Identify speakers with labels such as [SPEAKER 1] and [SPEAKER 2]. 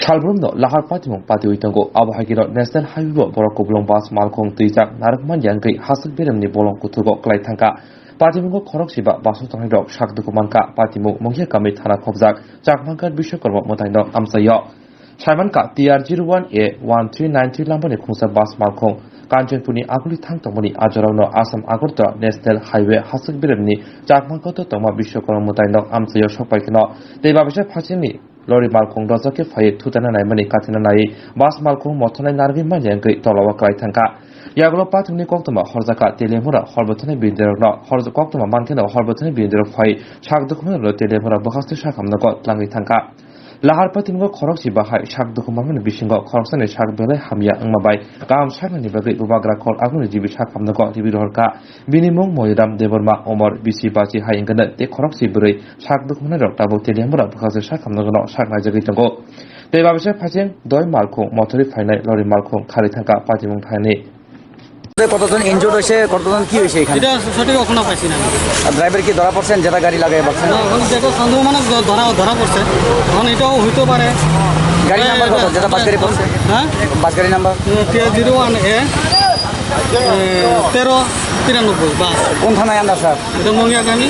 [SPEAKER 1] Shalbrumno lahar patimong pati uitango abahagiro national highway borok kublong bas malkhong tuijak narakman yangai hasik beremni bolong kutugo klai thangka patimungo khorok siba basu tangai rok sakduku manka patimu mongya kami thana khobjak jakmangkar biswakarma motaino amsayo Saimanka TR01A 1393 lambani khungsa bas malkhong Kanchenpuni aguli thangtongmani ajorawno Assam Agartala National Highway hasik beremni jakmangkoto tongma biswakarma motaino amsayo sopaikno tebabese phachini Lori malkhong rojake phai thutana naimani kathina nai bas malkhong mothonai nargi manjangkai tolawa klai thangka Yaglo pathumni koktoma horjaka telemura horbothani binderokno horjo koktoma mankena horbothani binderok phai sakdukhmano telemura bokhaste sakhamnako tlangi thangka Lahar patimgo khorok si bahai sakdukhmani bisingo khoroksani sakbelai hamya angmabai kam sakni bagai bubagra khol aguni jibi sakhamnako tibirhorka binimong moiram deborma omor bisi bachi haingana te khorok si brai sakdukhmani rok tabo telemura bokhaste sakhamnako saknai jagi tango tebabese phacheng doi malkhong mothori phainai lori malkhong khari thangka patimong phainai
[SPEAKER 2] কতজন injured হয়েছে কতজন কি হয়েছে এখানে
[SPEAKER 3] এটা সঠিক এখনো পাইছি না
[SPEAKER 2] ড্রাইভার কি ধরা পড়ছেন যেটা গাড়ি লাগাই বলছেন
[SPEAKER 3] যেটা সন্দেহ মানে ধরা পড়ছে এখন এটাও হইতে পারে
[SPEAKER 2] গাড়ি নাম্বার কত যেটা বাস গাড়ি পড়ছে
[SPEAKER 3] হ্যাঁ
[SPEAKER 2] বাস গাড়ি নাম্বার
[SPEAKER 3] TR01A 1393 বাস
[SPEAKER 2] কোন থানায় আন্দাজ স্যার
[SPEAKER 3] এটা মঙ্গিয়াগামী